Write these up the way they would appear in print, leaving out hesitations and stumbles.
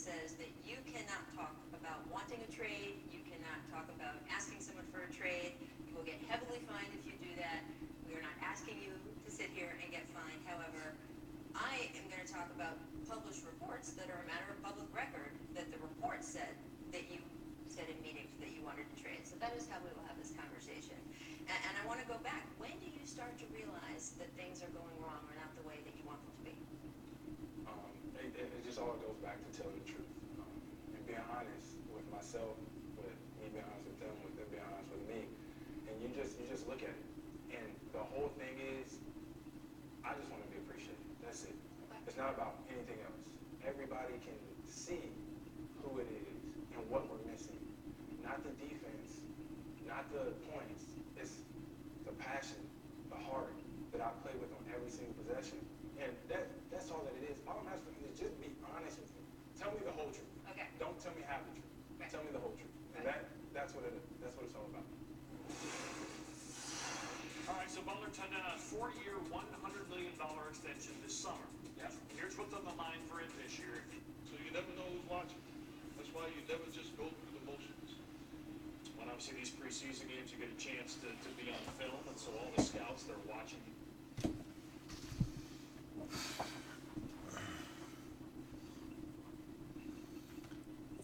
says that you cannot talk about wanting a trade, you cannot talk about asking someone for a trade. You will get heavily fined if you do that. We are not asking you to sit here and get fined. However, I am going to talk about published reports that are a matter of public record, that the report said that you said in meetings that you wanted to trade. So that is how we will have this conversation. And I want to go back. When do you start to realize that things are going wrong or not the way that you want them to be? It just all goes back to telling the truth and being honest with myself, with me being honest with them, with them being honest with me. And you just look at it. And the whole thing is, I just want to be appreciated. That's it. Okay. It's not about anything else. Everybody can see who it is and what we're missing. Not the defense, not the points. It's the passion, the heart that I play with on every single possession. And that's all that it is. All I'm asking you is just be honest with me. Tell me the whole truth. Okay. Don't tell me half the truth. Right. Tell me the whole truth. And that's what it's all about. All right, so Butler turned down a 4-year, $100 million extension this summer. Yeah. Here's what's on the line for it this year. So you never know who's watching. That's why you never just go through the motions. When obviously these preseason games, you get a chance to be on film, and so all the scouts, they're watching.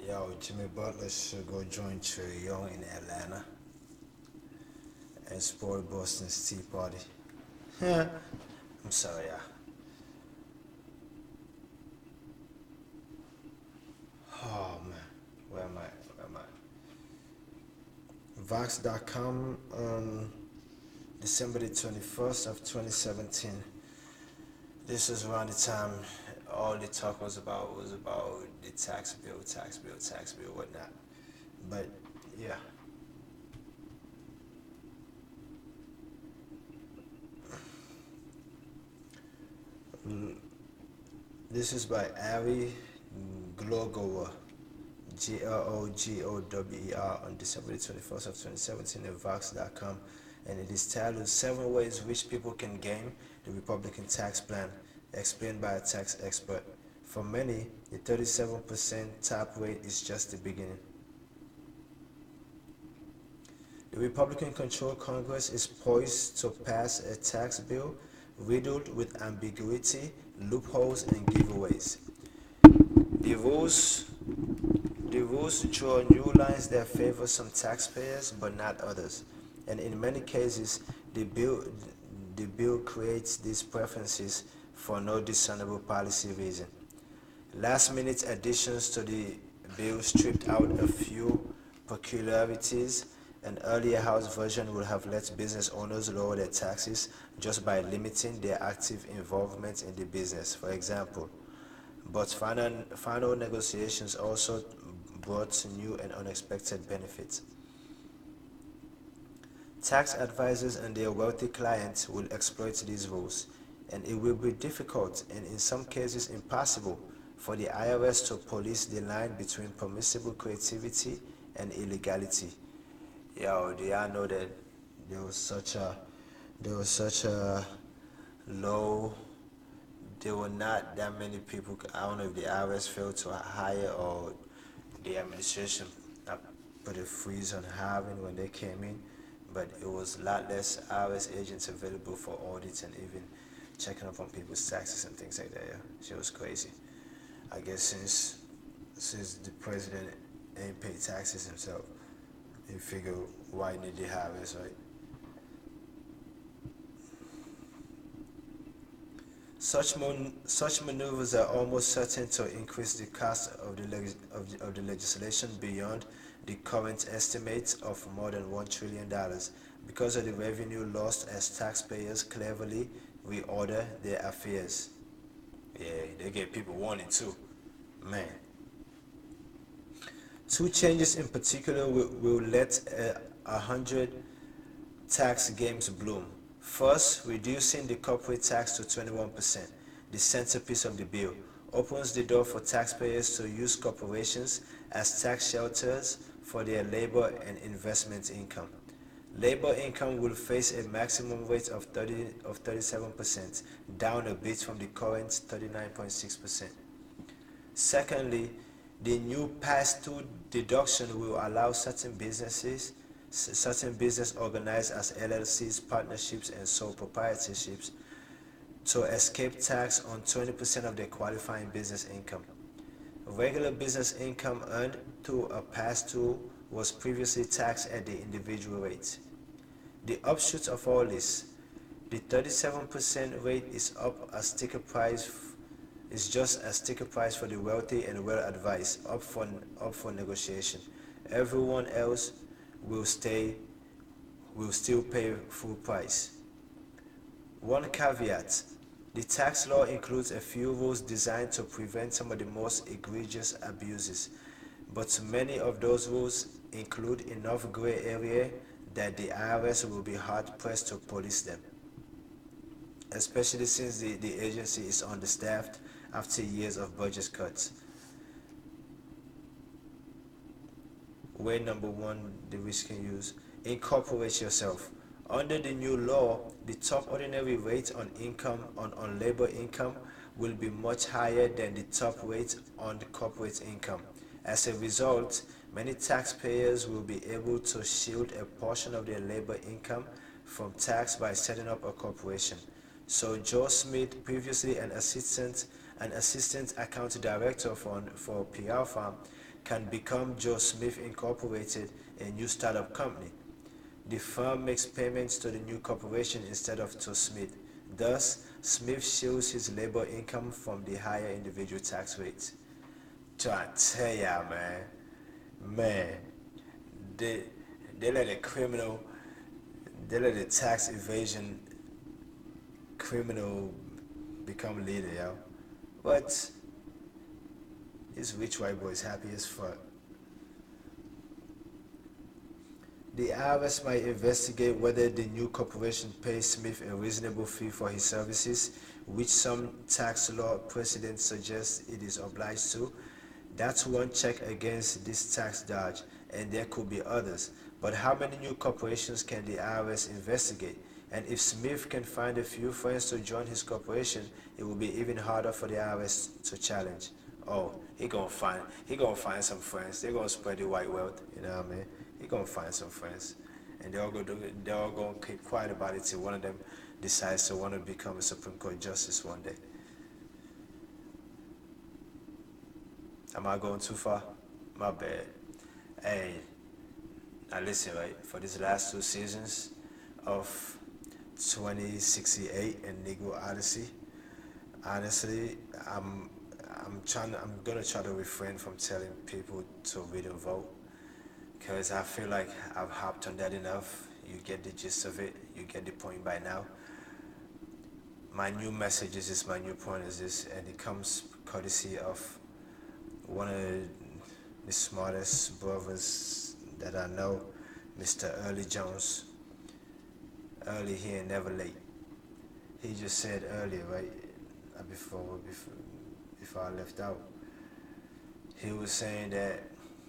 Yo, Jimmy Butler should go join Trey Young in Atlanta and support Boston's Tea Party. I'm sorry, yeah. Oh man, where am I? Vox.com on December the 21st of 2017. This was around the time all the talk was about the tax bill, whatnot. But yeah. This is by Ari Glogower, Glogower, on December 21st of 2017 at Vox.com, and it is titled 7 Ways Rich People Can Game the Republican Tax Plan, explained by a tax expert. For many, the 37% top rate is just the beginning. The Republican-controlled Congress is poised to pass a tax bill riddled with ambiguity, loopholes, and giveaways. The rules draw new lines that favor some taxpayers but not others, and in many cases, the bill creates these preferences for no discernible policy reason. Last-minute additions to the bill stripped out a few peculiarities. An earlier House version would have let business owners lower their taxes just by limiting their active involvement in the business, for example. But final negotiations also brought new and unexpected benefits. Tax advisors and their wealthy clients will exploit these rules, and it will be difficult and in some cases impossible for the IRS to police the line between permissible creativity and illegality. Yo, do y'all know that there was such a low, there were not that many people, I don't know if the IRS failed to hire or the administration put a freeze on hiring when they came in, but it was a lot less IRS agents available for audits and even checking up on people's taxes and things like that. Yeah, shit was crazy. I guess since the president ain't paid taxes himself, he figured why need the IRS, right? Such maneuvers are almost certain to increase the cost of the legislation beyond the current estimate of more than $1 trillion because of the revenue lost as taxpayers cleverly reorder their affairs. Yeah, they get people warning too. Man. 2 changes in particular will let 100 tax games bloom. First, reducing the corporate tax to 21%, the centerpiece of the bill, opens the door for taxpayers to use corporations as tax shelters for their labor and investment income. Labor income will face a maximum rate of 37%, down a bit from the current 39.6%. Secondly, The new pass-through deduction will allow certain business organized as LLCs, partnerships, and sole proprietorships to escape tax on 20% of their qualifying business income. Regular business income earned through a pass-through was previously taxed at the individual rate. The offshoots of all this, the 37% rate is just a sticker price for the wealthy and well-advised, up for negotiation. Everyone else will still pay full price. One caveat: the tax law includes a few rules designed to prevent some of the most egregious abuses, but many of those rules include enough gray area that the IRS will be hard-pressed to police them, especially since the agency is understaffed after years of budget cuts. Way number one, the risk can use: incorporate yourself. Under the new law, the top ordinary rate on labor income will be much higher than the top rate on the corporate income. As a result, many taxpayers will be able to shield a portion of their labor income from tax by setting up a corporation. So Joe Smith, previously an assistant account director for a PR firm, can become Joe Smith Incorporated, a new startup company. The firm makes payments to the new corporation instead of to Smith. Thus, Smith shields his labor income from the higher individual tax rates. Trying to tell y'all, man, they they let a criminal, they let a tax evasion criminal become leader, yo. But this rich white boy is happy as fuck. The IRS might investigate whether the new corporation pays Smith a reasonable fee for his services, which some tax law precedents suggest it is obliged to. That's one check against this tax dodge, and there could be others. But how many new corporations can the IRS investigate? And if Smith can find a few friends to join his corporation, it will be even harder for the IRS to challenge. Oh, he gonna find some friends. They're gonna spread the white wealth, you know what I mean? He gonna find some friends, and they're all gonna keep quiet about it till one of them decides to want to become a Supreme Court justice one day. Am I going too far? My bad. Hey, now listen, right? For these last two seasons of 2068 and Negro Odyssey, honestly, I'm gonna try to refrain from telling people to read and vote, because I feel like I've harped on that enough. You get the gist of it. You get the point by now. My new message is this. My new point is this, and it comes courtesy of one of the smartest brothers that I know, Mr. Early Jones. Early here, never late. He just said earlier, right, before I left out, he was saying that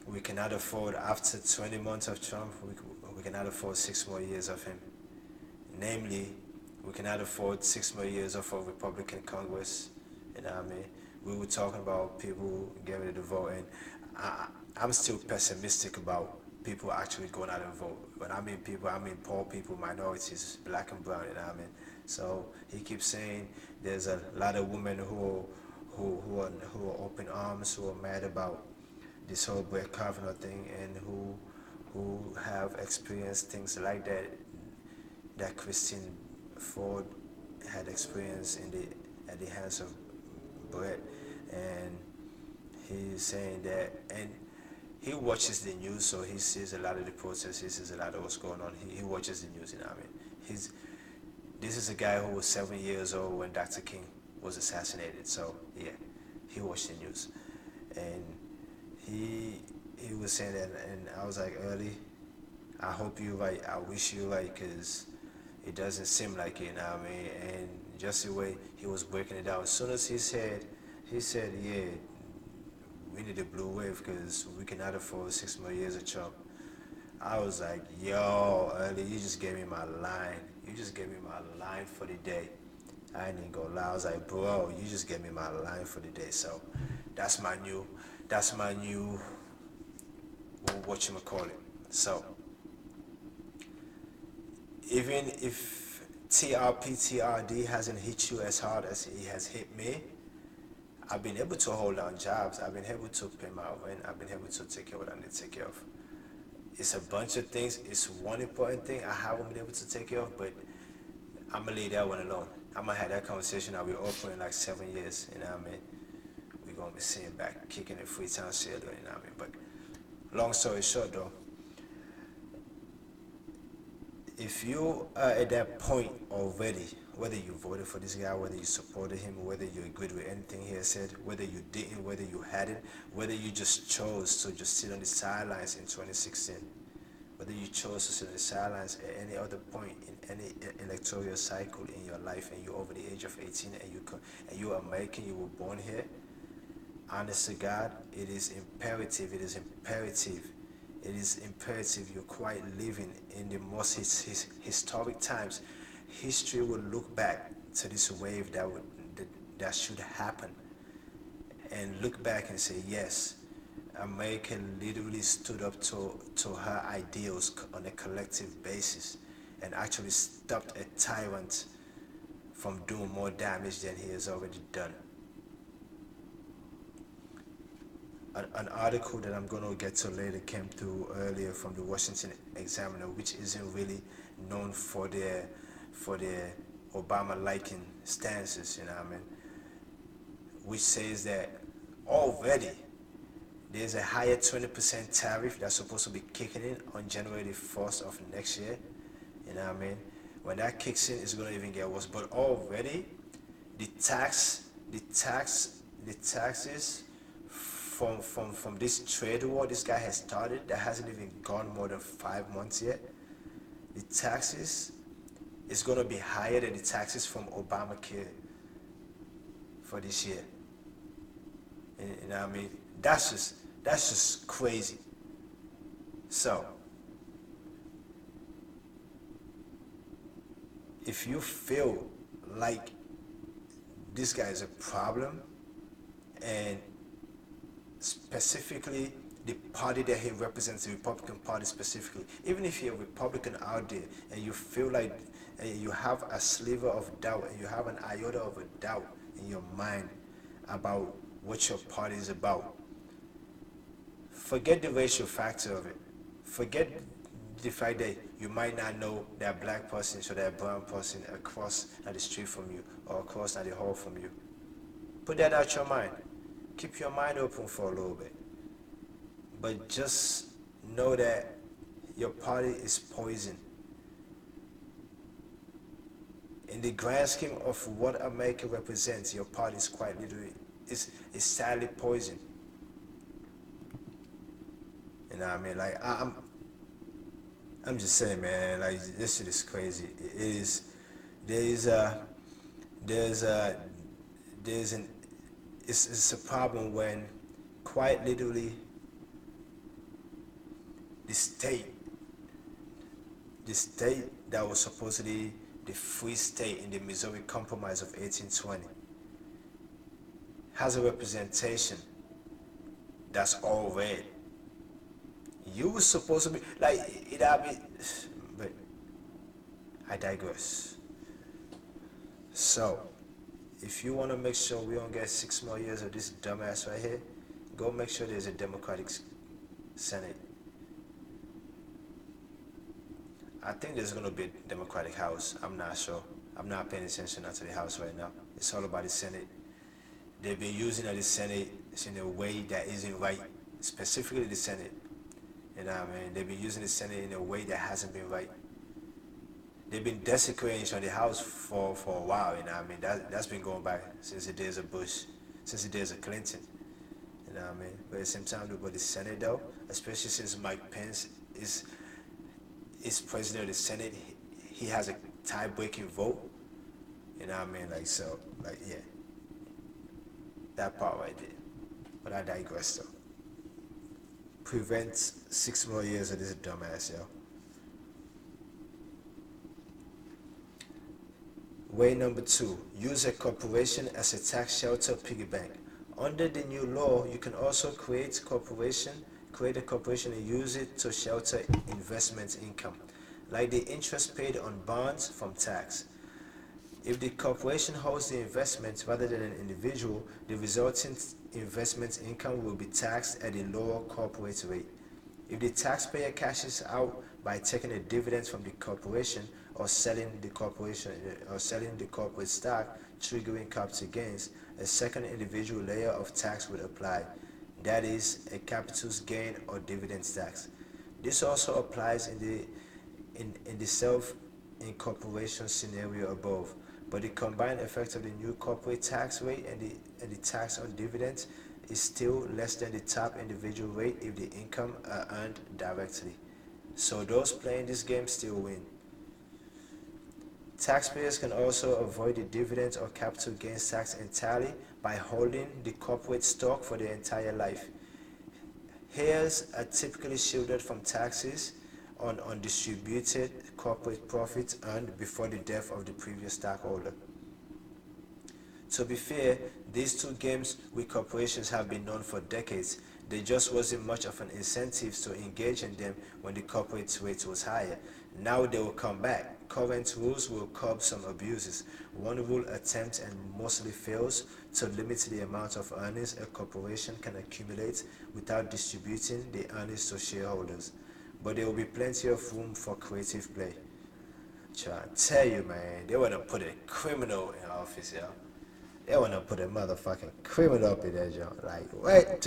we cannot afford, after 20 months of Trump, we cannot afford 6 more years of him. Namely, we cannot afford 6 more years of a Republican Congress. You know what I mean? We were talking about people getting ready to vote, and I'm still pessimistic about people actually going out and vote. When I mean people, I mean poor people, minorities, black and brown. You know what I mean? So he keeps saying there's a lot of women who are open arms, who are mad about this whole Brett Kavanaugh thing, and who have experienced things like that Christine Ford had experienced at the hands of Brett. And he's saying that, and he watches the news, so he sees a lot of the protests, he sees a lot of what's going on. He watches the news, you know what I mean? This is a guy who was 7 years old when Dr. King was assassinated, so yeah, he watched the news. And he was saying that, and I was like, Early, I hope you're right, I wish you're right, because it doesn't seem like it, you know what I mean? And just the way he was breaking it down, as soon as he said, yeah, we need a blue wave because we cannot afford 6 more years of Trump. I was like, yo, Early, you just gave me my line. You just gave me my line for the day. I ain't even gonna lie. I was like, bro, you just gave me my line for the day. So That's my new, whatchamacallit. So, even if TRD hasn't hit you as hard as it has hit me, I've been able to hold down jobs. I've been able to pay my rent. I've been able to take care of what I need to take care of. It's a bunch of things. It's one important thing I haven't been able to take care of, but I'm gonna leave that one alone. I'm gonna have that conversation now. We're open in like 7 years, you know what I mean? We're gonna be sitting back, kicking it Freetown Sailor, you know what I mean? But long story short though, if you are at that point already, whether you voted for this guy, whether you supported him, whether you agreed with anything he has said, whether you didn't, whether you had it, whether you just chose to just sit on the sidelines in 2016, whether you chose to sit on the sidelines at any other point in any electoral cycle in your life, and you're over the age of 18 and you're American, you were born here, honest to God, it is imperative you're quite living in the most historic times. History will look back to this wave that should happen, and look back and say, yes, America literally stood up to her ideals on a collective basis and actually stopped a tyrant from doing more damage than he has already done. An article that I'm going to get to later came through earlier from the Washington Examiner, which isn't really known for their Obama liking stances, you know what I mean, which says that already there's a higher 20% tariff that's supposed to be kicking in on January the 1st of next year, you know what I mean. When that kicks in, it's going to even get worse. But already the taxes from this trade war this guy has started, that hasn't even gone more than 5 months yet, the taxes is going to be higher than the taxes from Obamacare for this year. You know what I mean? That's just crazy. So, if you feel like this guy is a problem, and specifically the party that he represents, the Republican Party specifically, even if you're a Republican out there and you feel like you have a sliver of doubt and you have an iota of a doubt in your mind about what your party is about, forget the racial factor of it. Forget the fact that you might not know that black person or that brown person across the street from you or across the hall from you. Put that out your mind. Keep your mind open for a little bit. But just know that your party is poison. In the grand scheme of what America represents, your party is quite literally, is sadly poison. You know what I mean? Like, I'm just saying, man, like, this shit is crazy. It is, it's a problem when quite literally the state that was supposedly the free state in the Missouri Compromise of 1820 has a representation that's all red. You were supposed to be like it. But I digress. So, if you want to make sure we don't get 6 more years of this dumbass right here, go make sure there's a Democratic Senate. I think there's going to be a Democratic House. I'm not sure. I'm not paying attention to the House right now. It's all about the Senate. They've been using the Senate in a way that isn't right, specifically the Senate. You know what I mean? They've been using the Senate in a way that hasn't been right. They've been desecrating on the House for a while, you know what I mean? That's been going back since the days of Bush, since the days of Clinton, you know what I mean? But at the same time, with the Senate though, especially since Mike Pence is president of the Senate, he has a tie-breaking vote, you know what I mean? Like, so, like, yeah, that part right there. But I digress though. Prevent 6 more years of this dumbass, yo. Way number 2, use a corporation as a tax shelter piggy bank. Under the new law, you can also create a corporation and use it to shelter investment income, like the interest paid on bonds from tax. If the corporation holds the investment rather than an individual, the resulting investment income will be taxed at a lower corporate rate. If the taxpayer cashes out by taking a dividend from the corporation or selling the corporate stock, triggering capital gains, a second individual layer of tax would apply. That is a capital gain or dividends tax. This also applies in the self-incorporation scenario above, but the combined effect of the new corporate tax rate and the tax on dividends is still less than the top individual rate if the income are earned directly. So those playing this game still win. Taxpayers can also avoid the dividends or capital gains tax entirely by holding the corporate stock for their entire life. Heirs are typically shielded from taxes on undistributed corporate profits earned before the death of the previous stockholder. To be fair, these two games with corporations have been known for decades. There just wasn't much of an incentive to engage in them when the corporate rate was higher. Now they will come back. Current rules will curb some abuses. One rule attempts and mostly fails to limit the amount of earnings a corporation can accumulate without distributing the earnings to shareholders. But there will be plenty of room for creative play. Try to tell you, man, they wanna put a criminal in office, yo. They wanna put a motherfucking criminal up in that joint. Like, what?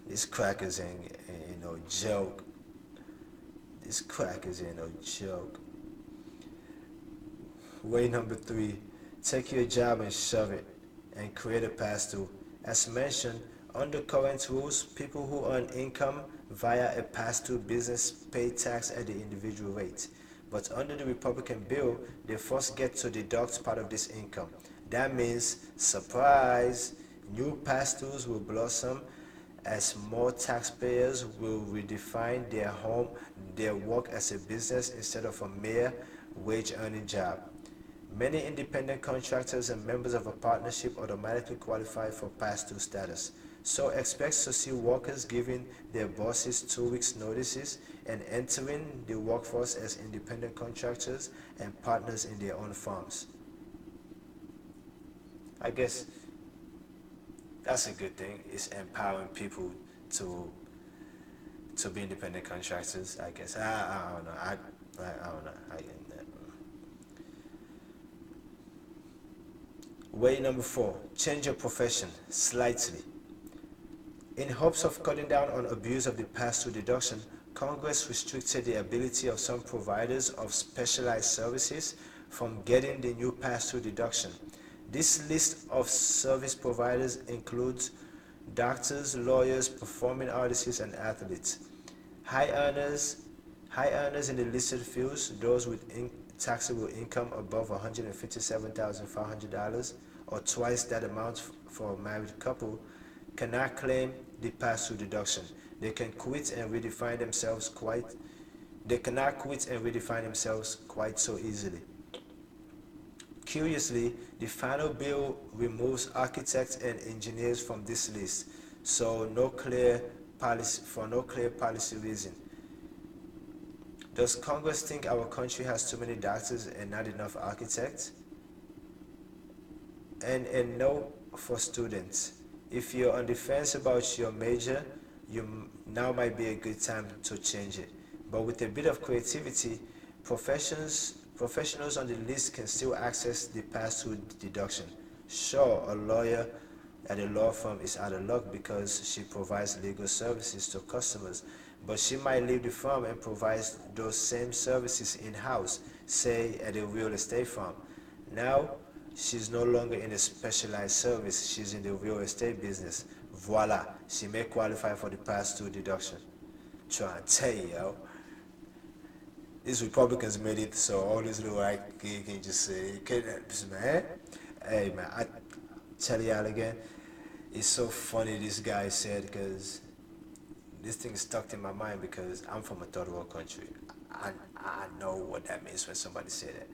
These crackers ain't no joke. These crackers ain't no joke. Way number 3, take your job and shove it and create a pass-through. As mentioned, under current rules, people who earn income via a pass-through business pay tax at the individual rate. But under the Republican bill, they first get to deduct part of this income. That means, surprise, new pass-throughs will blossom as more taxpayers will redefine their work as a business instead of a mere wage-earning job. Many independent contractors and members of a partnership automatically qualify for pass-through status. So expect to see workers giving their bosses 2 weeks notices and entering the workforce as independent contractors and partners in their own firms. I guess that's a good thing. It's empowering people to be independent contractors, I guess. I don't know. I don't know. Way number 4, change your profession slightly. In hopes of cutting down on abuse of the pass-through deduction, Congress restricted the ability of some providers of specialized services from getting the new pass-through deduction. This list of service providers includes doctors, lawyers, performing artists, and athletes. High earners in the listed fields, those with taxable income above $157,500 or twice that amount for a married couple, cannot claim the pass-through deduction. They cannot quit and redefine themselves quite so easily. Curiously, the final bill removes architects and engineers from this list, for no clear policy reason. Does Congress think our country has too many doctors and not enough architects? And no, for students. If you're on the fence about your major, now might be a good time to change it. But with a bit of creativity, professionals on the list can still access the pass-through deduction. Sure, a lawyer at a law firm is out of luck because she provides legal services to customers, but she might leave the firm and provide those same services in-house, say at a real estate firm. Now, she's no longer in a specialized service, she's in the real estate business. Voila, she may qualify for the pass-through deduction. Try to tell you, yo. These Republicans made it so all these little white kids can just say, man. Hey, man, I tell y'all again, it's so funny this guy said, because this thing stuck in my mind because I'm from a third world country. I know what that means when somebody say that.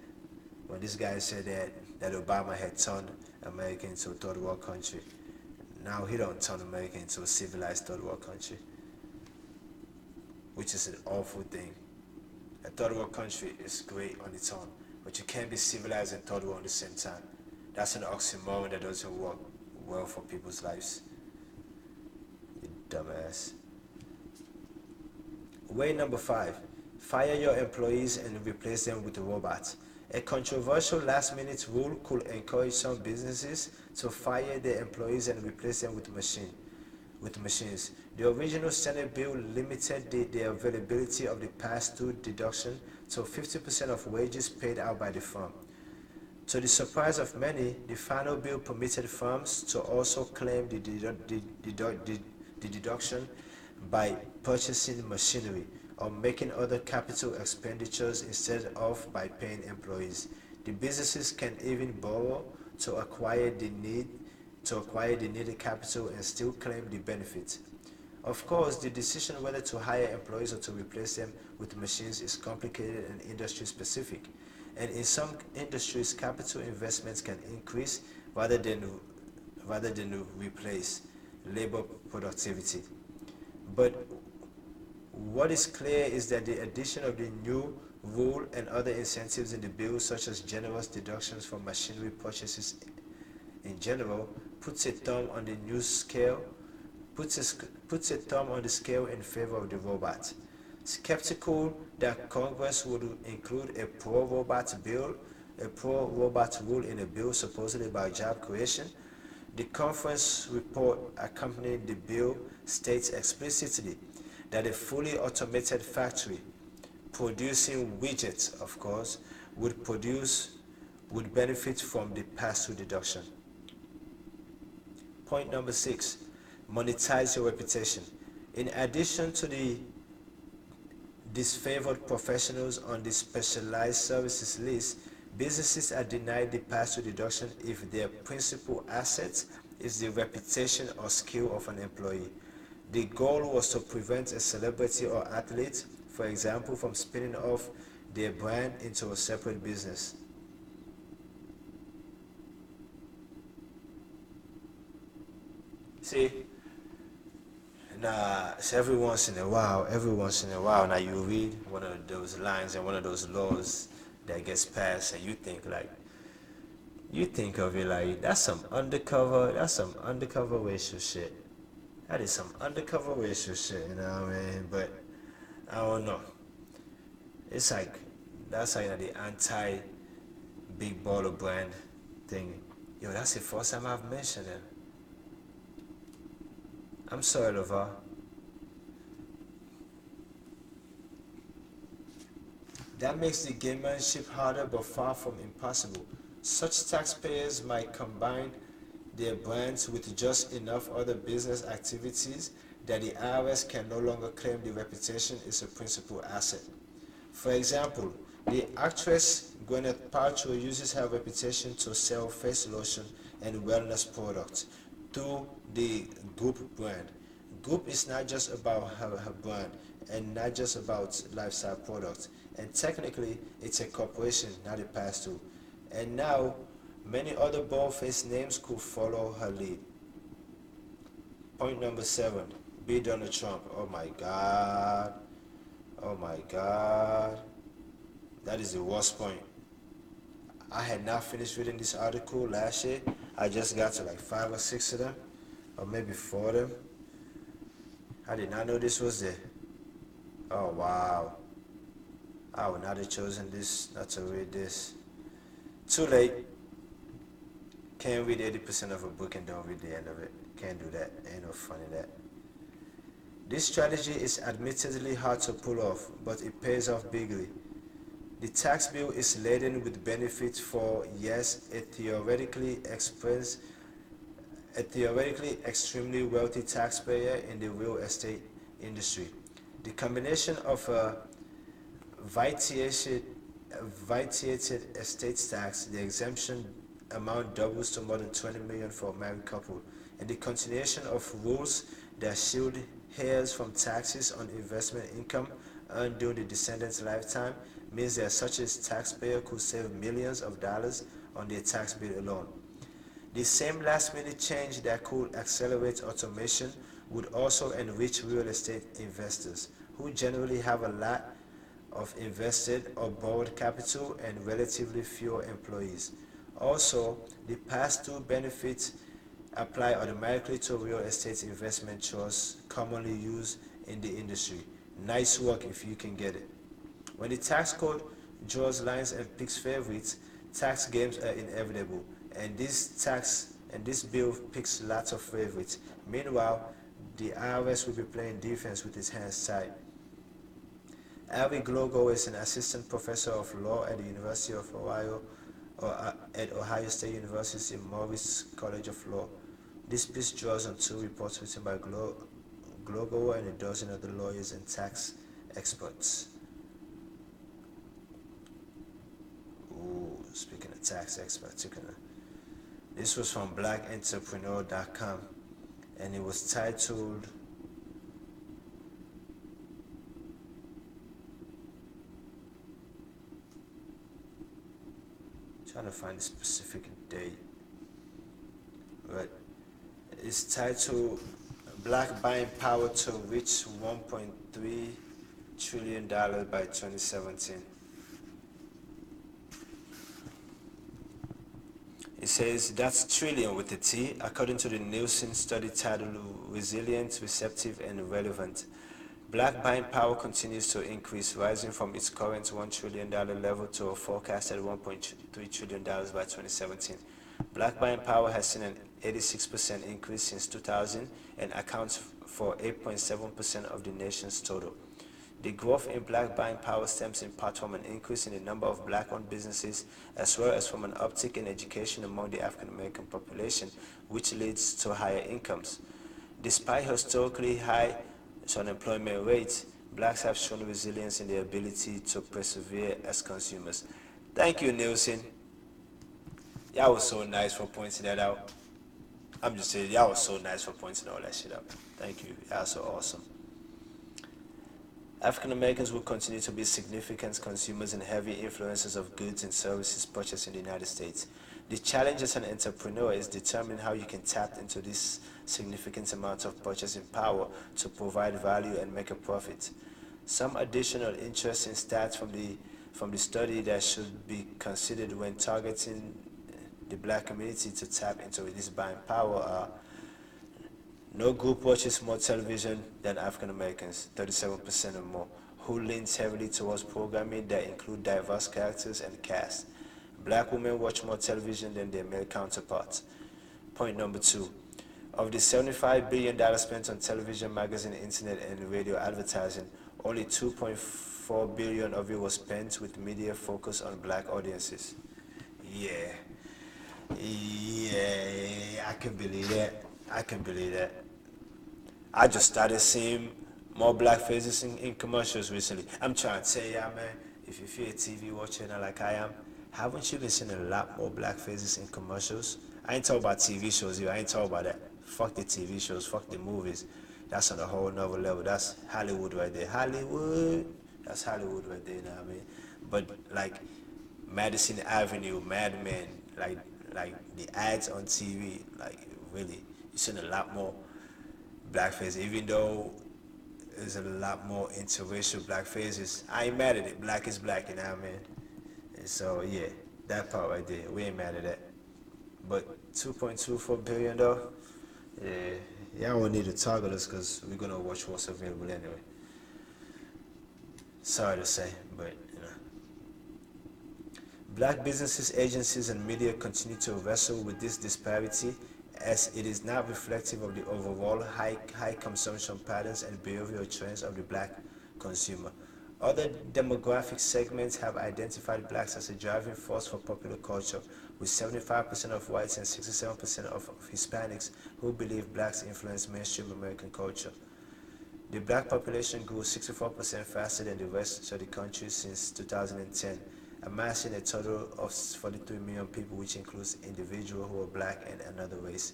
when this guy said that Obama had turned America into a third world country. Now he don't turn America into a civilized third world country, which is an awful thing. A third world country is great on its own, but you can't be civilized and third world at the same time. That's an oxymoron that doesn't work well for people's lives. You dumbass. Way number 5. Fire your employees and replace them with robots. A controversial last-minute rule could encourage some businesses to fire their employees and replace them with machines. The original Senate bill limited the availability of the pass-through deduction to 50% of wages paid out by the firm. To the surprise of many, the final bill permitted firms to also claim the deduction by purchasing machinery or making other capital expenditures instead of by paying employees. The businesses can even borrow to acquire the needed capital and still claim the benefit. Of course, the decision whether to hire employees or to replace them with machines is complicated and industry specific. And in some industries, capital investments can increase rather than replace labor productivity. But what is clear is that the addition of the new rule and other incentives in the bill, such as generous deductions for machinery purchases in general, puts a thumb on the scale in favor of the robot. Skeptical that Congress would include a pro-robot rule in a bill supposedly about job creation, the conference report accompanying the bill states explicitly that a fully automated factory producing widgets, of course, would benefit from the pass-through deduction. Point number 6, monetize your reputation. In addition to the disfavored professionals on the specialized services list, businesses are denied the pass-through deduction if their principal asset is the reputation or skill of an employee. The goal was to prevent a celebrity or athlete, for example, from spinning off their brand into a separate business. See, so every once in a while, now you read one of those lines and one of those laws that gets passed, and you think of it like that's some undercover racial shit. That is some undercover racial shit, you know what I mean? But I don't know. It's like that's like the anti-big baller brand thing. Yo, that's the first time I've mentioned it. I'm sorry, Lavar. That makes the gamemanship harder but far from impossible. Such taxpayers might combine their brands with just enough other business activities that the IRS can no longer claim the reputation is a principal asset. For example, the actress Gwyneth Paltrow uses her reputation to sell face lotion and wellness products through the Goop brand. Goop is not just about her brand and not just about lifestyle products, and technically it's a corporation, not a pass-through. And now many other bold-faced names could follow her lead. Point number 7, be Donald Trump. Oh my God, that is the worst point. I had not finished reading this article last year. I just got to like 5 or 6 of them, or maybe 4 of them. I did not know this was there. Oh wow, I would not have chosen this, not to read this. Too late. Can't read 80% of a book and don't read the end of it. Can't do that. Ain't no fun in that. This strategy is admittedly hard to pull off, but it pays off bigly. The tax bill is laden with benefits for, yes, a theoretically extremely wealthy taxpayer in the real estate industry. The combination of a vitiated estate tax, the exemption amount doubles to more than $20 million for a married couple, and the continuation of rules that shield heirs from taxes on investment income earned during the descendant's lifetime means that such a taxpayer could save millions of dollars on their tax bill alone. The same last-minute change that could accelerate automation would also enrich real estate investors, who generally have a lot of invested or borrowed capital and relatively fewer employees. Also, the past two benefits apply automatically to real estate investment trusts commonly used in the industry. Nice work if you can get it. When the tax code draws lines and picks favorites, tax games are inevitable, and this bill picks lots of favorites. Meanwhile, the IRS will be playing defense with its hands tied. Avi Glogo is an assistant professor of law at the University of Ohio or at Ohio State University Morris College of Law. This piece draws on two reports written by Glogo and a dozen other lawyers and tax experts. Ooh, speaking of tax experts, this was from blackentrepreneur.com, and it was titled trying to find a specific date, but it's titled Black Buying Power to Reach $1.3 Trillion by 2017. It says that's trillion with a T, according to the Nielsen study titled Resilient, Receptive, and Relevant. Black buying power continues to increase, rising from its current $1 trillion level to a forecasted $1.3 trillion by 2017. Black buying power has seen an 86% increase since 2000 and accounts for 8.7% of the nation's total. The growth in black buying power stems in part from an increase in the number of black-owned businesses, as well as from an uptick in education among the African American population, which leads to higher incomes. Despite historically high unemployment rates, blacks have shown resilience in their ability to persevere as consumers. Thank you, Nielsen. Y'all was so nice for pointing that out. I'm just saying, y'all was so nice for pointing all that shit out. Thank you. Y'all so awesome. African Americans will continue to be significant consumers and heavy influencers of goods and services purchased in the United States. The challenge as an entrepreneur is determining how you can tap into this significant amount of purchasing power to provide value and make a profit. Some additional interesting stats from the study that should be considered when targeting the black community to tap into this buying power are: no group watches more television than African Americans, 37% or more, who leans heavily towards programming that include diverse characters and casts. Black women watch more television than their male counterparts. Point number 2. Of the $75 billion spent on television, magazine, internet, and radio advertising, only $2.4 billion of it was spent with media focused on black audiences. Yeah, I can believe that. I just started seeing more black faces in commercials recently. I'm trying to tell y'all, man, if you're a TV watcher like I am, haven't you been seeing a lot more black faces in commercials? I ain't talking about TV shows here. I ain't talking about that. Fuck the TV shows. Fuck the movies. That's on a whole nother level. That's Hollywood right there. That's Hollywood right there, you know what I mean? But like Madison Avenue, Mad Men, like the ads on TV, like really, you're seeing a lot more blackface, even though there's a lot more interracial black faces. I ain't mad at it. Black is black, you know what I mean? And so yeah, that part right there, we ain't mad at that. But $2.24 billion though, yeah, y'all won't need to target us because we're gonna watch what's available anyway. Sorry to say, but you know. Black businesses, agencies, and media continue to wrestle with this disparity, as it is not reflective of the overall high consumption patterns and behavioral trends of the black consumer. Other demographic segments have identified blacks as a driving force for popular culture, with 75% of whites and 67% of Hispanics who believe blacks influence mainstream American culture. The black population grew 64% faster than the rest of the country since 2010, amassing a total of 43 million people, which includes individuals who are black and another race.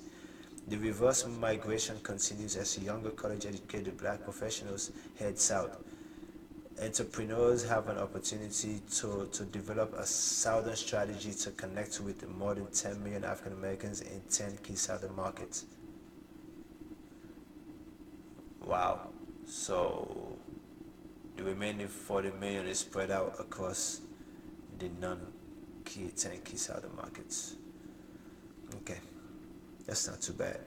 The reverse migration continues as younger college-educated black professionals head south. Entrepreneurs have an opportunity to develop a southern strategy to connect with more than 10 million African Americans in 10 key southern markets. Wow. So the remaining 40 million is spread out across the non-key 10 key southern markets. Okay, that's not too bad.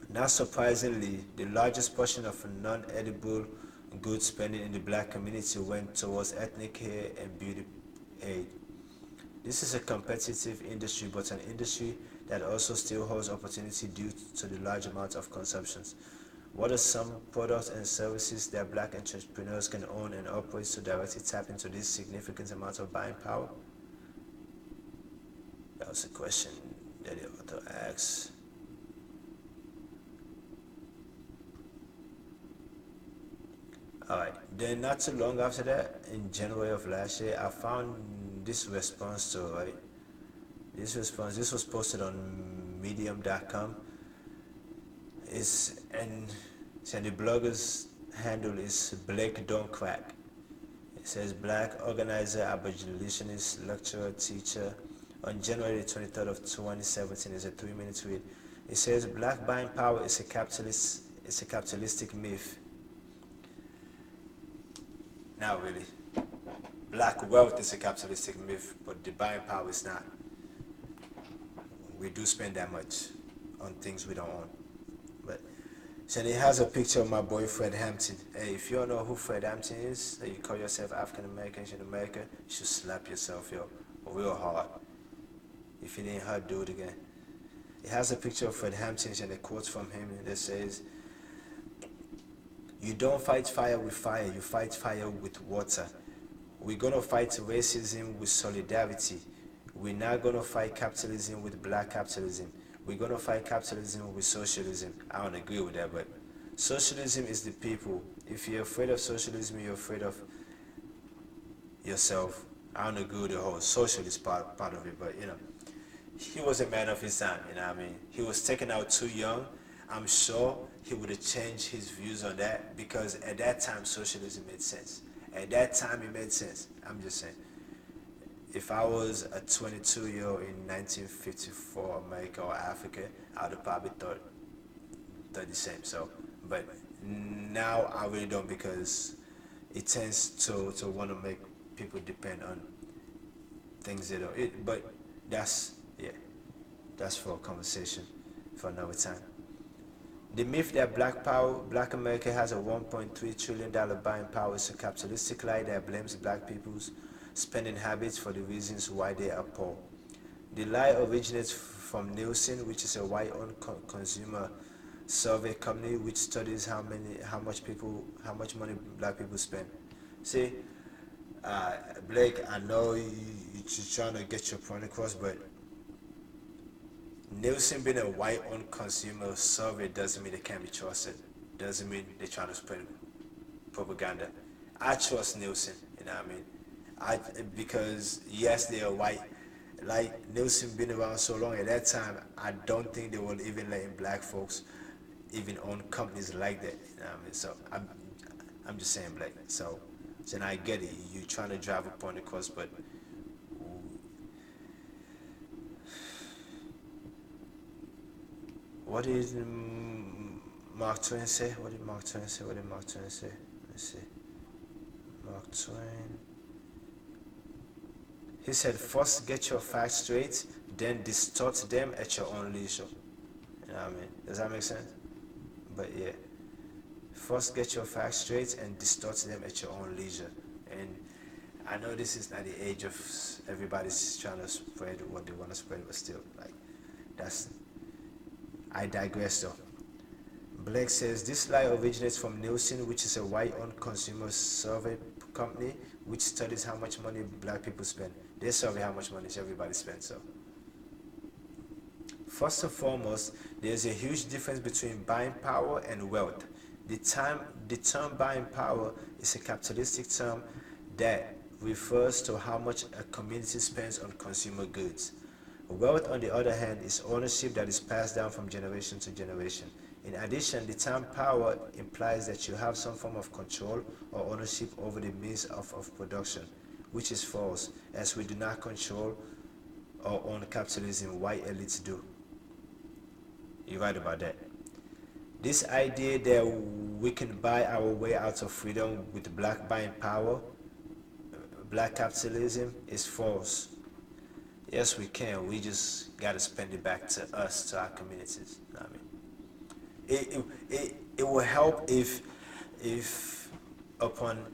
Not surprisingly, the largest portion of non-edible goods spending in the black community went towards ethnic hair and beauty aid. This is a competitive industry, but an industry that also still holds opportunity due to the large amount of consumptions. What are some products and services that black entrepreneurs can own and operate to directly tap into this significant amount of buying power? That was a question that the author asked. Alright, then not too long after that, in January of last year, I found this response to, right? This was posted on medium.com. And the blogger's handle is Blake Don't Crack. It says, Black organizer, abolitionist, lecturer, teacher. On January 23rd of 2017 is a 3-minute read. It says, black buying power is a capitalistic myth. Not really. Black wealth is a capitalistic myth, but the buying power is not. We do spend that much on things we don't own. But so it has a picture of my boy Fred Hampton. Hey, if you don't know who Fred Hampton is, that you call yourself African Americans in America, you should slap yourself, yo, real hard. If it ain't hard, do it again. It has a picture of Fred Hampton and a quote from him that says, "You don't fight fire with fire, you fight fire with water. We're gonna fight racism with solidarity. We're not gonna fight capitalism with black capitalism. We're gonna fight capitalism with socialism." I don't agree with that, but socialism is the people. If you're afraid of socialism, you're afraid of yourself. I don't agree with the whole socialist part of it, but you know, he was a man of his time, you know what I mean? He was taken out too young. I'm sure he would have changed his views on that, because at that time socialism made sense. At that time it made sense. I'm just saying. If I was a 22-year-old in 1954 America or Africa, I would have probably thought the same. So, but now I really don't, because it tends to want to make people depend on things they don't. But that's for a conversation for another time. The myth that black America has a $1.3 trillion buying power is a capitalistic lie that blames black people's spending habits for the reasons why they are poor. The lie originates from Nielsen, which is a white-owned consumer survey company which studies how much money black people spend. See, Blake, I know you're trying to get your point across, but Nielsen being a white-owned consumer survey doesn't mean they can't be trusted. Doesn't mean they're trying to spread propaganda. I trust Nielsen, you know what I mean? Because yes, they are white. Like Nielsen been around so long, at that time, I don't think they were even letting black folks even own companies like that. You know what I mean? So I'm just saying, Blake. So now I get it. You're trying to drive a point across, but what did Mark Twain say? What did Mark Twain say? Let's see. Mark Twain. He said, first get your facts straight, then distort them at your own leisure. You know what I mean? Does that make sense? But yeah. First get your facts straight and distort them at your own leisure. And I know this is not the age of everybody's trying to spread what they want to spread, but still, like, I digress though. Blake says, this lie originates from Nielsen, which is a white-owned consumer survey company which studies how much money black people spend. They survey how much money everybody spends. So, first and foremost, there's a huge difference between buying power and wealth. The term buying power is a capitalistic term that refers to how much a community spends on consumer goods. Wealth, on the other hand, is ownership that is passed down from generation to generation. In addition, the term power implies that you have some form of control or ownership over the means of production, which is false, as we do not control or own capitalism. White elites do. You're right about that. This idea that we can buy our way out of freedom with black buying power, black capitalism, is false. Yes, we can. We just gotta spend it back to us, to our communities. You know what I mean? It will help if upon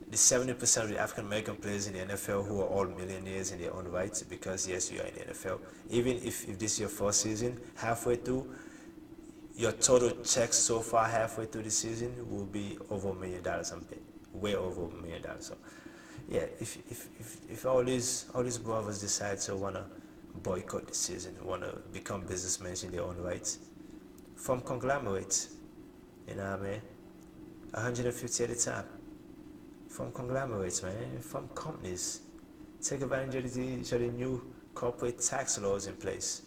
the 70% of the African American players in the NFL who are all millionaires in their own rights, because yes, you are in the NFL. Even if this is your first season, halfway through, your total checks so far halfway through the season will be over $1 million. I'm betting, way over $1 million. So, yeah, if all these brothers decide to wanna boycott the season, wanna become businessmen in their own rights, from conglomerates, you know what I mean? 150 at a time. From conglomerates, man, from companies. Take advantage of the new corporate tax laws in place.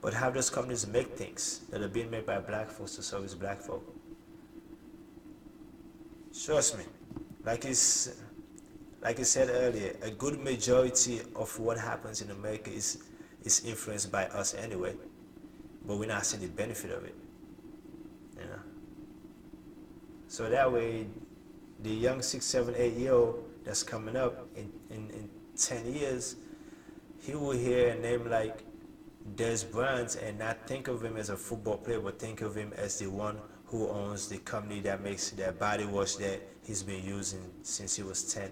But have those companies make things that are being made by black folks to service black folk. Trust me, like I said earlier, a good majority of what happens in America is influenced by us anyway, but we're not seeing the benefit of it, you know. So that way, the young 6, 7, 8-year-old that's coming up in 10 years, he will hear a name like Des Bryant and not think of him as a football player, but think of him as the one who owns the company that makes that body wash that he's been using since he was 10.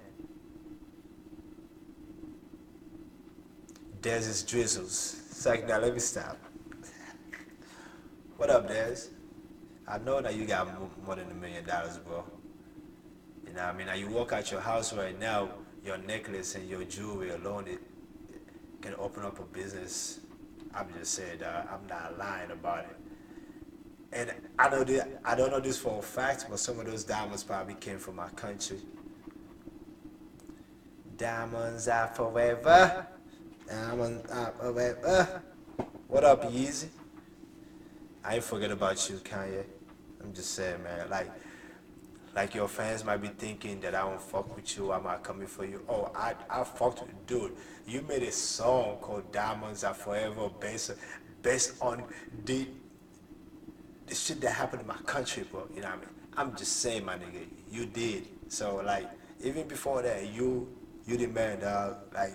Des is Drizzles. It's like, now let me stop. What up, Des? I know that you got more than $1 million, bro. You know what I mean? Now you walk out your house right now, your necklace and your jewelry alone, it can open up a business. I'm just saying that I'm not lying about it. And I don't know this for a fact, but some of those diamonds probably came from my country. Diamonds are forever. Diamonds are forever. What up, Yeezy? I ain't forget about you, Kanye. I'm just saying, man, like your fans might be thinking that I don't fuck with you, I'm not coming for you. Oh, I fucked with you. Dude, you made a song called Diamonds Are Forever based on the shit that happened in my country, bro. You know what I mean? I'm just saying, my nigga, you did. So, like, even before that, you the man, dog. Like,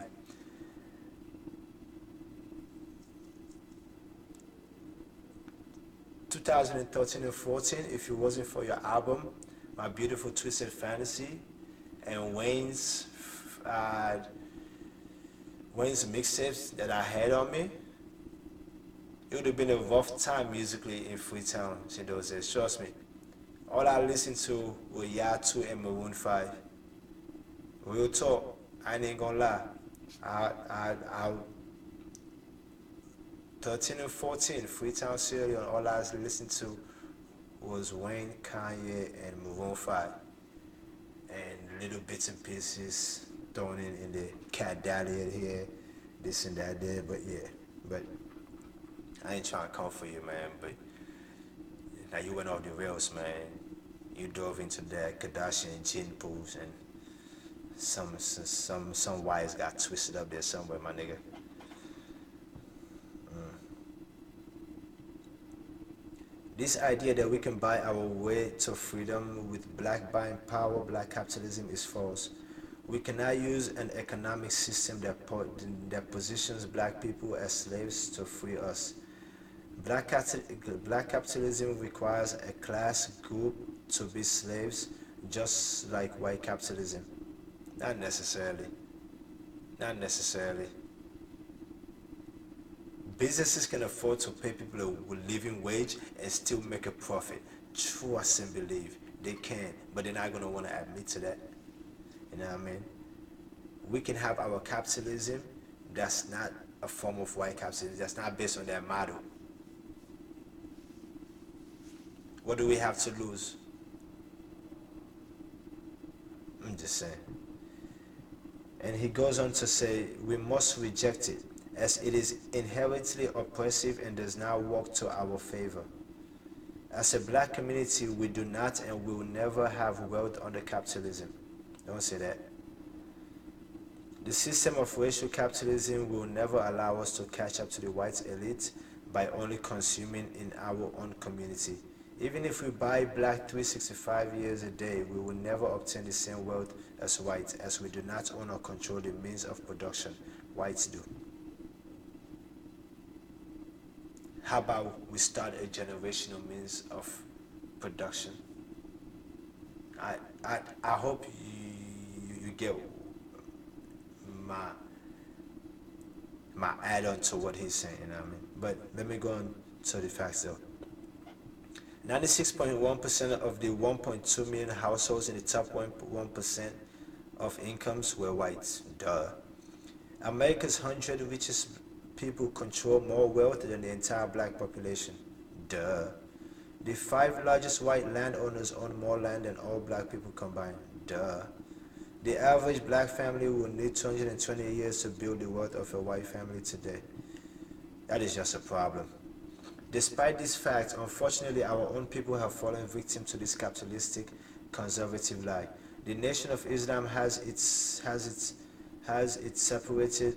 ...2013 and 14, if it wasn't for your album, My Beautiful Twisted Fantasy, and Wayne's mixtapes that I had on me, it would have been a rough time musically in Freetown in those days. Trust me. All I listened to were Ya2 and Maroon 5. Real talk, I ain't gonna lie. I 13 and 14, Freetown Serial, all I listened to was Wayne, Kanye, and Maroon 5. And little bits and pieces thrown in the Cat Daddy here, this and that there, but yeah. But I ain't trying to come for you, man, but now you went off the rails, man. You dove into that Kardashian gin pools, and some wires got twisted up there somewhere, my nigga. This idea that we can buy our way to freedom with black buying power, black capitalism, is false. We cannot use an economic system that positions black people as slaves to free us. Black capitalism requires a class group to be slaves, just like white capitalism. Not necessarily. Not necessarily. Businesses can afford to pay people a living wage and still make a profit. Trust and believe. They can, but they're not going to want to admit to that. You know what I mean? We can have our capitalism that's not a form of white capitalism, that's not based on their model. What do we have to lose? I'm just saying. And he goes on to say, we must reject it, as it is inherently oppressive and does not work to our favor. As a black community, we do not and will never have wealth under capitalism. Don't say that. The system of racial capitalism will never allow us to catch up to the white elite by only consuming in our own community. Even if we buy black 365 years a day, we will never obtain the same wealth as whites, as we do not own or control the means of production. Whites do. How about we start a generational means of production? I hope you get my add-on to what he's saying, you know what I mean? But let me go on to the facts though. 96.1% of the 1.2 million households in the top 1% of incomes were whites. Duh. America's 100 richest people control more wealth than the entire black population. Duh. The 5 largest white landowners own more land than all black people combined. Duh. The average black family will need 220 years to build the wealth of a white family today. That is just a problem. Despite these facts, unfortunately, our own people have fallen victim to this capitalistic, conservative lie. The Nation of Islam has its separation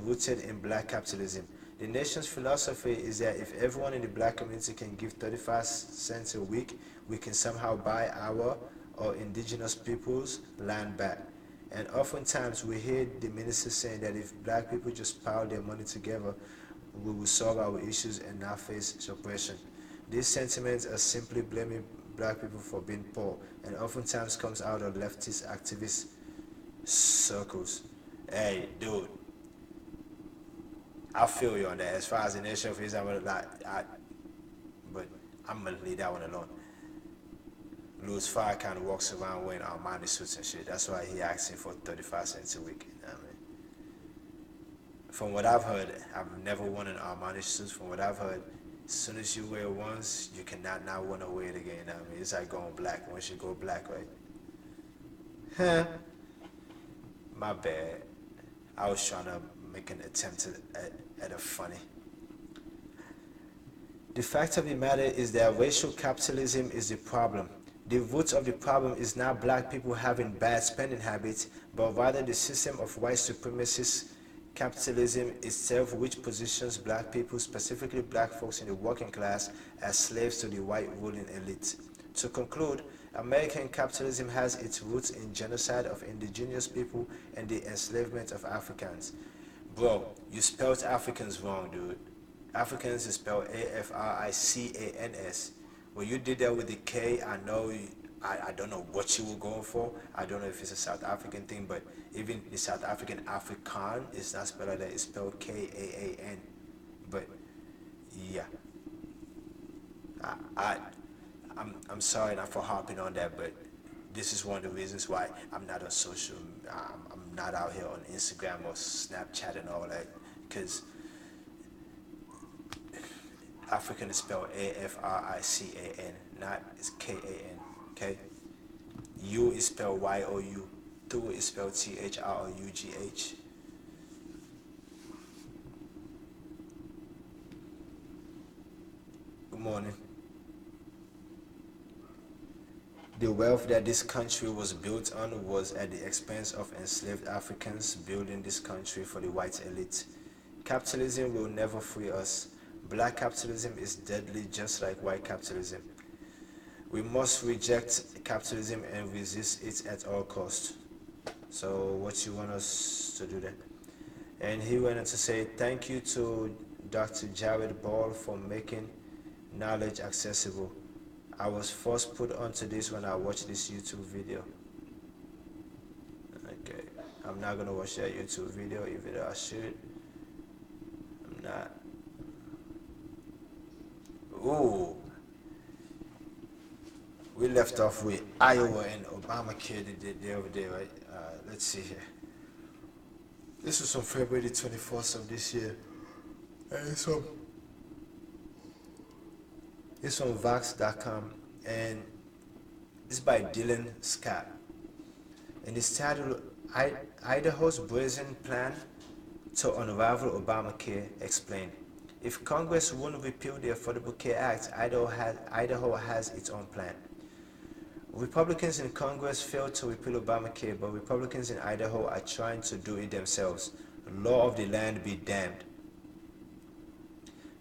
rooted in black capitalism. The nation's philosophy is that if everyone in the black community can give 35 cents a week, we can somehow buy our or indigenous people's land back. And oftentimes we hear the ministers saying that if black people just pile their money together, we will solve our issues and not face suppression. These sentiments are simply blaming black people for being poor, and oftentimes comes out of leftist activist circles. Hey, dude, I feel you on that. As far as the Nation of Islam, but I'm gonna leave that one alone. Louis Farr kind of walks around wearing Armani suits and shit. That's why he asking for 35 cents a week. You know what I mean? From what I've heard, I've never worn an Armani suit. From what I've heard, as soon as you wear it once, you cannot now want to wear it again. You know what I mean? It's like going black. Once you go black, right? Huh? My bad. I was trying to make an attempt at a funny. The fact of the matter is that racial capitalism is the problem. The root of the problem is not black people having bad spending habits, but rather the system of white supremacist capitalism itself, which positions black people, specifically black folks in the working class, as slaves to the white ruling elite. To conclude, American capitalism has its roots in genocide of indigenous people and the enslavement of Africans. Bro, you spelled Africans wrong, dude. Africans is spelled Africans. When you did that with the K, I know, I don't know what you were going for. I don't know if it's a South African thing, but even the South African Afrikaan is not spelled like that. It's spelled Kaan. But yeah, I'm sorry not for harping on that, but this is one of the reasons why I'm not on social. I'm not out here on Instagram or Snapchat and all that, because African is spelled African, not it's Kan. Okay. U is spelled You. Thu is spelled Through. Good morning. The wealth that this country was built on was at the expense of enslaved Africans building this country for the white elite. Capitalism will never free us. Black capitalism is deadly, just like white capitalism. We must reject capitalism and resist it at all costs. So what you want us to do then? And he went on to say, thank you to Dr. Jared Ball for making knowledge accessible. I was first put onto this when I watched this YouTube video. Okay, I'm not gonna watch that YouTube video, even though I should. I'm not. Ooh. We left off with Iowa and Obamacare the other day, right? Let's see here. This was on February 24th of this year. And it's on Vox.com, and it's by Dylan Scott. And it's titled, Idaho's Brazen Plan to Unravel Obamacare Explained. If Congress won't repeal the Affordable Care Act, Idaho has its own plan. Republicans in Congress failed to repeal Obamacare, but Republicans in Idaho are trying to do it themselves. Law of the land be damned.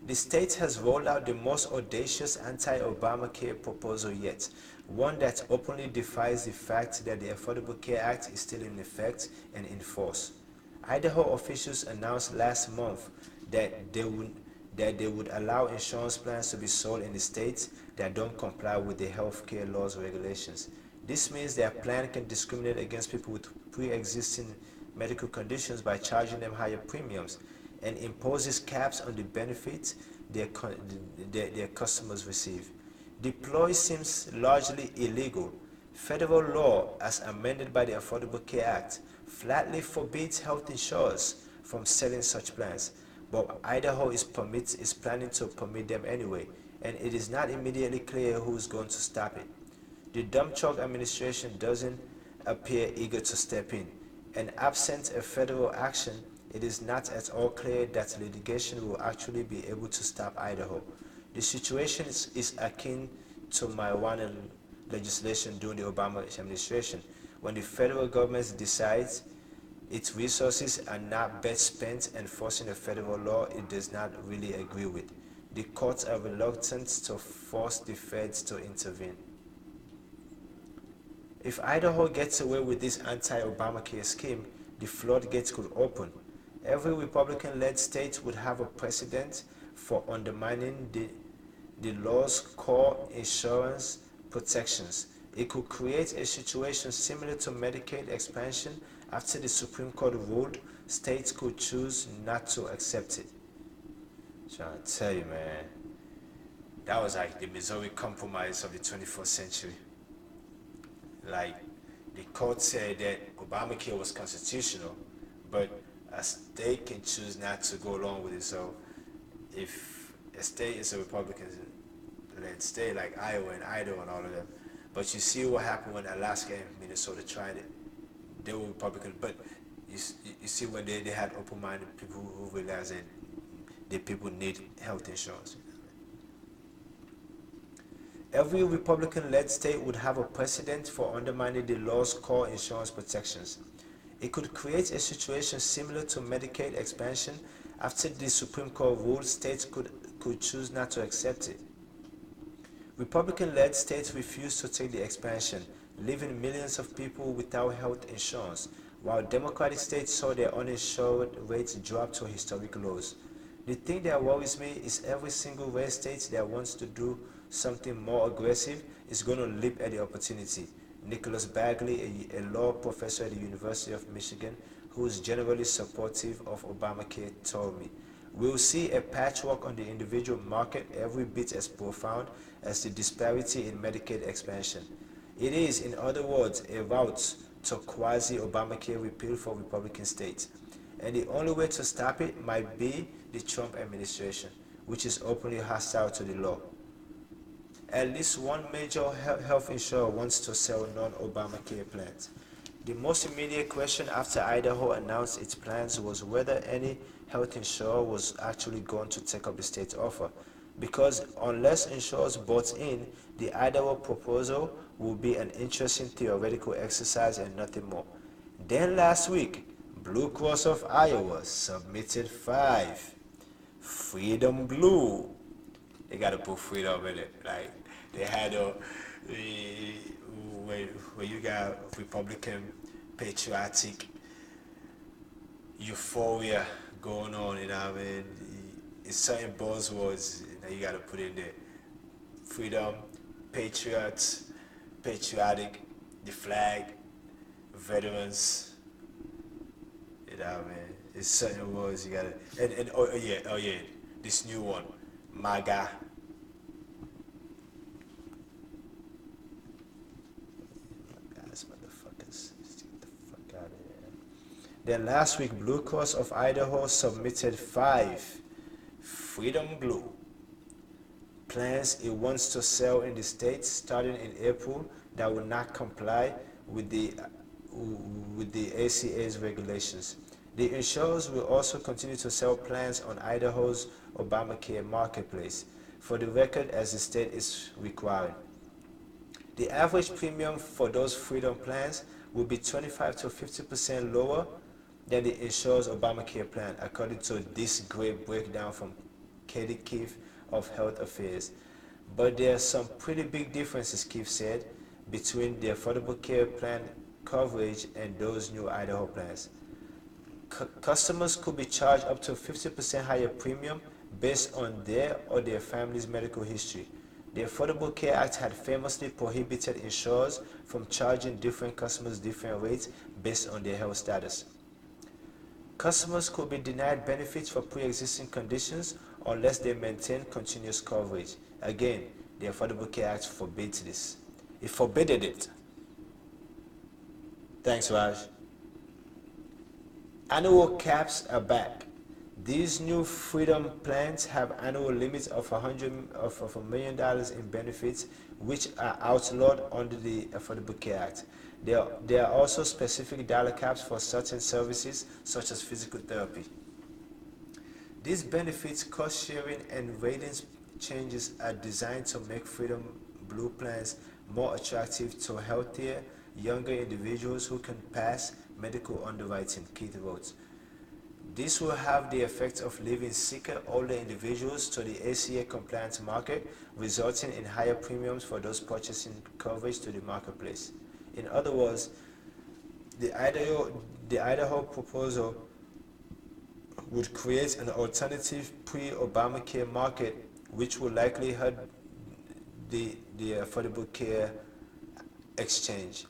The state has rolled out the most audacious anti-Obamacare proposal yet, one that openly defies the fact that the Affordable Care Act is still in effect and in force. Idaho officials announced last month that they would allow insurance plans to be sold in the states that don't comply with the health care laws regulations. This means their plan can discriminate against people with pre-existing medical conditions by charging them higher premiums, and imposes caps on the benefits their customers receive. The ploy seems largely illegal. Federal law, as amended by the Affordable Care Act, flatly forbids health insurers from selling such plans, but Idaho is planning to permit them anyway, and it is not immediately clear who is going to stop it. The dump truck administration doesn't appear eager to step in, and absent a federal action, it is not at all clear that litigation will actually be able to stop Idaho. The situation is akin to marijuana legislation during the Obama administration, when the federal government decides its resources are not best spent enforcing a federal law it does not really agree with. The courts are reluctant to force the feds to intervene. If Idaho gets away with this anti-Obamacare scheme, the floodgates could open. Every Republican-led state would have a precedent for undermining the law's core insurance protections. It could create a situation similar to Medicaid expansion. After the Supreme Court ruled, states could choose not to accept it. Trying to tell you, man, that was like the Missouri Compromise of the 21st century. Like, the court said that Obamacare was constitutional, but a state can choose not to go along with it. So if a state is a Republican-led state like Iowa and Idaho and all of them, but you see what happened when Alaska and Minnesota tried it. They were Republican, but you see when they had open-minded people who realized that the people need health insurance. Every Republican-led state would have a precedent for undermining the law's core insurance protections. It could create a situation similar to Medicaid expansion. After the Supreme Court ruled, states could choose not to accept it. Republican-led states refused to take the expansion, leaving millions of people without health insurance, while Democratic states saw their uninsured rates drop to historic lows. The thing that worries me is every single red state that wants to do something more aggressive is going to leap at the opportunity. Nicholas Bagley, a law professor at the University of Michigan, who is generally supportive of Obamacare, told me, "We'll see a patchwork on the individual market every bit as profound as the disparity in Medicaid expansion. It is, in other words, a route to quasi-Obamacare repeal for Republican states. And the only way to stop it might be the Trump administration, which is openly hostile to the law." At least one major health insurer wants to sell non-Obamacare plans. The most immediate question after Idaho announced its plans was whether any health insurer was actually going to take up the state's offer, because unless insurers bought in, the Idaho proposal would be an interesting theoretical exercise and nothing more. Then last week, Blue Cross of Iowa submitted 5. Freedom Blue. They gotta put freedom in it. Like, they had where you got Republican patriotic euphoria going on, you know what I mean? It's certain buzzwords that you gotta put in there. Freedom, patriots, patriotic, the flag, veterans, you know what I mean? It's certain words you gotta, and oh yeah, this new one, MAGA. Guys, motherfuckers, just get the fuck out of here. Then last week, Blue Cross of Idaho submitted 5 Freedom Blue plans it wants to sell in the state starting in April that will not comply with the ACA's regulations. The insurers will also continue to sell plans on Idaho's Obamacare marketplace, for the record, as the state is requiring. The average premium for those freedom plans will be 25 to 50% lower than the insurer's Obamacare plan, according to this great breakdown from Katie Keefe of Health Affairs. But there are some pretty big differences, Keefe said, between the Affordable Care Plan coverage and those new Idaho plans. Customers could be charged up to 50% higher premium based on their or their family's medical history. The Affordable Care Act had famously prohibited insurers from charging different customers different rates based on their health status. Customers could be denied benefits for pre-existing conditions unless they maintain continuous coverage. Again, the Affordable Care Act forbids this. It forbade it. Thanks, Raj. Annual caps are back. These new freedom plans have annual limits of $1 million in benefits, which are outlawed under the Affordable Care Act. There are also specific dollar caps for certain services, such as physical therapy. These benefits, cost sharing, and ratings changes are designed to make Freedom Blue plans more attractive to healthier, younger individuals who can pass medical underwriting, Keith wrote. This will have the effect of leaving sicker, older individuals to the ACA compliance market, resulting in higher premiums for those purchasing coverage to the marketplace. In other words, the Idaho proposal would create an alternative pre-Obamacare market, which will likely hurt the Affordable Care exchanges.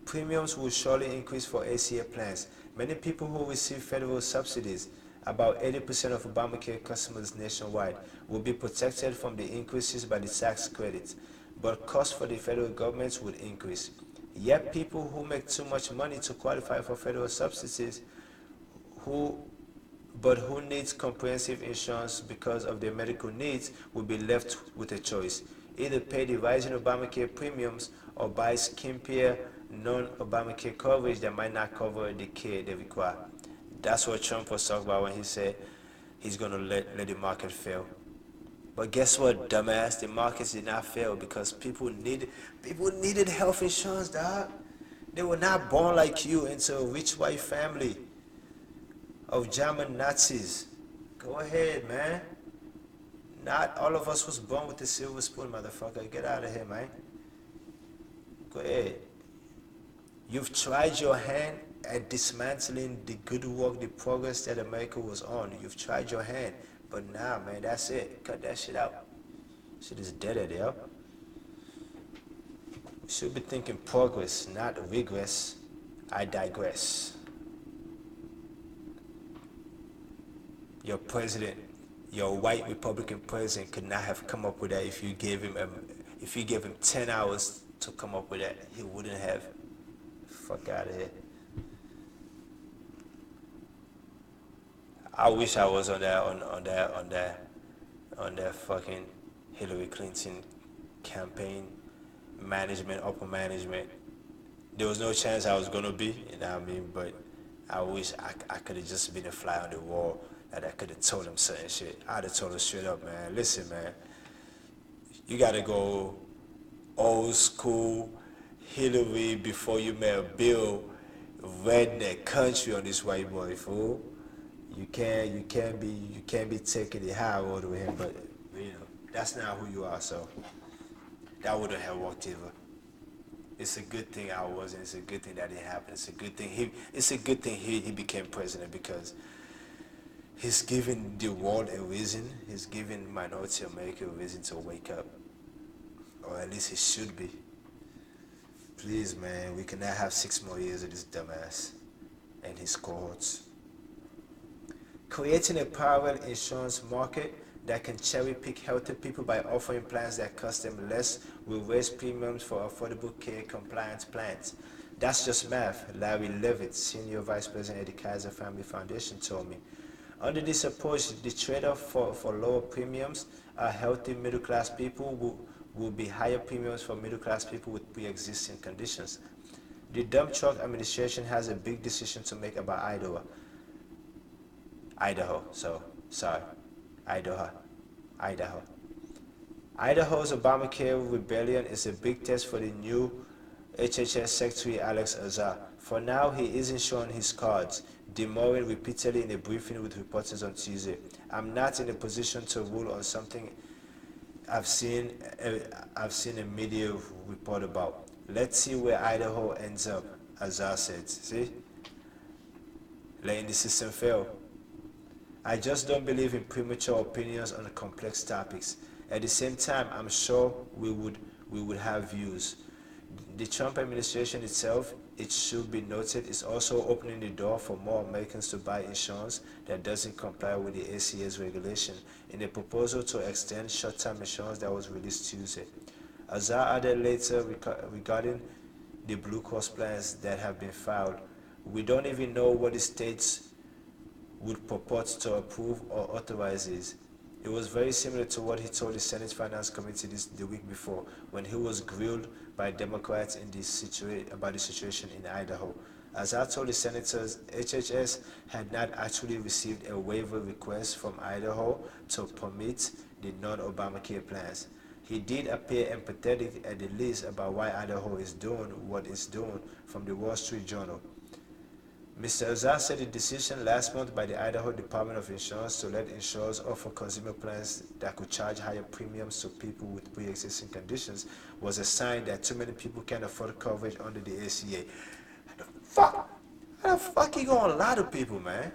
Premiums will surely increase for ACA plans. Many people who receive federal subsidies, about 80% of Obamacare customers nationwide, will be protected from the increases by the tax credits, but costs for the federal government would increase. Yet people who make too much money to qualify for federal subsidies, who needs comprehensive insurance because of their medical needs, will be left with a choice: either pay the rising Obamacare premiums or buy skimpier non-Obamacare coverage that might not cover the care they require. That's what Trump was talking about when he said he's going to let the market fail. But guess what, dumbass? The markets did not fail because people needed health insurance, dog. They were not born like you into a rich white family of German Nazis. Go ahead, man. Not all of us was born with a silver spoon, motherfucker. Get out of here, man. Go ahead. You've tried your hand at dismantling the good work, the progress that America was on. You've tried your hand, but nah, man, that's it. Cut that shit out. Shit is dead, yo. You should be thinking progress, not regress. I digress. Your president, your white Republican president, could not have come up with that if you gave him 10 hours to come up with that. He wouldn't have. Fuck out of here. I wish I was on that fucking Hillary Clinton campaign management, upper management. There was no chance I was gonna be, you know what I mean? But I wish I could have just been a fly on the wall, that I could have told him certain shit. I'd have told him straight up, man. Listen, man, you gotta go old school Hillary before you met a Bill redneck country on this white boy, fool. You can't be taking the high road with him, but you know, that's not who you are, so that wouldn't have worked either. It's a good thing I wasn't, it's a good thing that it happened. It's a good thing he became president, because he's giving the world a reason, he's giving minority America a reason to wake up. Or at least he should be. Please, man, we cannot have 6 more years of this dumbass and his cohorts. Creating a parallel insurance market that can cherry-pick healthy people by offering plans that cost them less will raise premiums for Affordable Care compliance plans. That's just math, Larry Levitt, Senior Vice President at the Kaiser Family Foundation, told me. Under this approach, the trade-off for lower premiums are healthy middle-class people will be higher premiums for middle-class people with pre-existing conditions. The dump truck administration has a big decision to make about Idaho. So sorry, Idaho, Idaho. Idaho's Obamacare rebellion is a big test for the new HHS Secretary Alex Azar. For now, he isn't showing his cards, demurring repeatedly in a briefing with reporters on Tuesday. I'm not in a position to rule on something I've seen a media report about. Let's see where Idaho ends up, Azar said. See? Letting the system fail. I just don't believe in premature opinions on complex topics. At the same time, I'm sure we would have views. The Trump administration itself, it should be noted, is also opening the door for more Americans to buy insurance that doesn't comply with the ACA's regulation in a proposal to extend short-term insurance that was released Tuesday. Azar added later regarding the Blue Cross plans that have been filed, we don't even know what the states would purport to approve or authorizes. It was very similar to what he told the Senate Finance Committee the week before when he was grilled by Democrats about the situation in Idaho. As I told the senators, HHS had not actually received a waiver request from Idaho to permit the non-Obamacare plans. He did appear empathetic at the least about why Idaho is doing what it's doing from the Wall Street Journal. Mr. Azar said the decision last month by the Idaho Department of Insurance to let insurers offer consumer plans that could charge higher premiums to people with pre-existing conditions was a sign that too many people can't afford coverage under the ACA. How the fuck you gonna lie to people, man?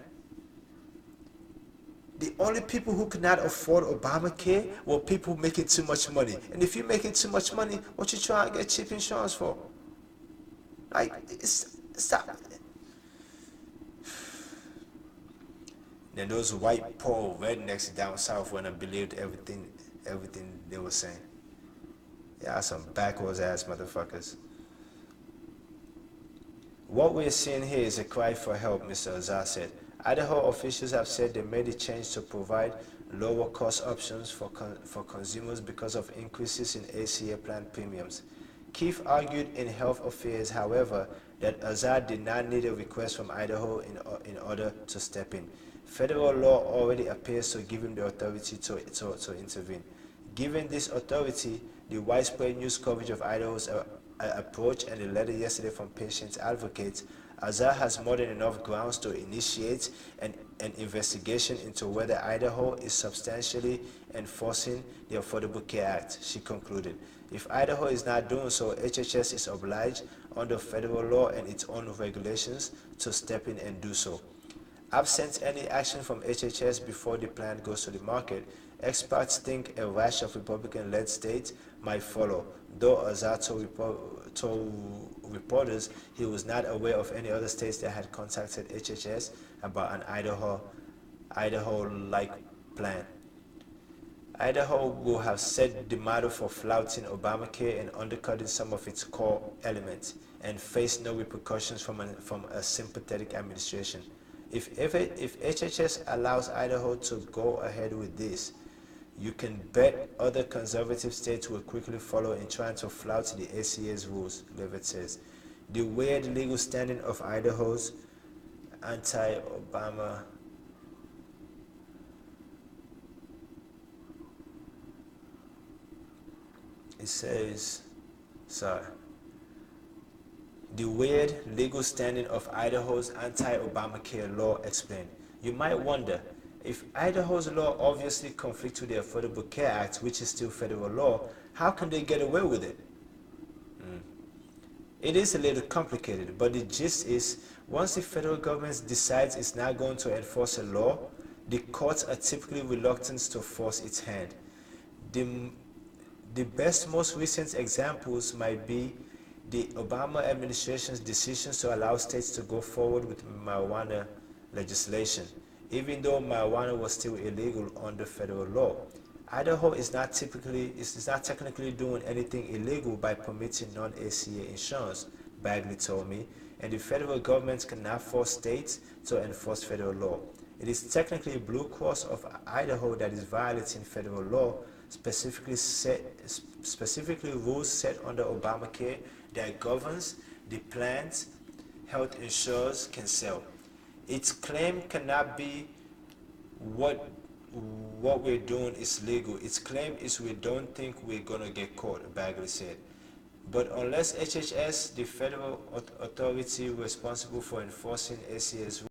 The only people who could not afford Obamacare were people making too much money. And if you're making too much money, what you trying to get cheap insurance for? Like, stop. Then those white poor rednecks down south when I believed everything they were saying. Yeah, some backwards ass motherfuckers. What we're seeing here is a cry for help, Mr. Azar said. Idaho officials have said they made the change to provide lower cost options for consumers because of increases in ACA plan premiums. Keefe argued in Health Affairs, however, that Azar did not need a request from Idaho in order to step in. Federal law already appears to give him the authority to intervene. Given this authority, the widespread news coverage of Idaho's approach and the letter yesterday from patient advocates, Azar has more than enough grounds to initiate an investigation into whether Idaho is substantially enforcing the Affordable Care Act, she concluded. If Idaho is not doing so, HHS is obliged under federal law and its own regulations to step in and do so. Absent any action from HHS before the plan goes to the market, experts think a rash of Republican-led states might follow, though Azar told reporters he was not aware of any other states that had contacted HHS about an Idaho-like plan. Idaho will have set the model for flouting Obamacare and undercutting some of its core elements, and face no repercussions from a sympathetic administration. If HHS allows Idaho to go ahead with this, you can bet other conservative states will quickly follow in trying to flout the ACA's rules, Levitt says. The weird legal standing of Idaho's anti-Obama The weird legal standing of Idaho's anti-Obamacare law explained. You might wonder, if Idaho's law obviously conflicts with the Affordable Care Act, which is still federal law, how can they get away with it? It is a little complicated, but the gist is, once the federal government decides it's not going to enforce a law, the courts are typically reluctant to force its hand. The best, most recent examples might be the Obama administration's decisions to allow states to go forward with marijuana legislation, even though marijuana was still illegal under federal law. Idaho is not technically doing anything illegal by permitting non-ACA insurance, Bagley told me, and the federal government cannot force states to enforce federal law. It is technically Blue Cross of Idaho that is violating federal law, specifically rules set under Obamacare that governs the plans health insurers can sell. Its claim cannot be what what we're doing is legal. Its claim is we don't think we're gonna get caught, Bagley said. But unless HHS, the federal authority responsible for enforcing ACS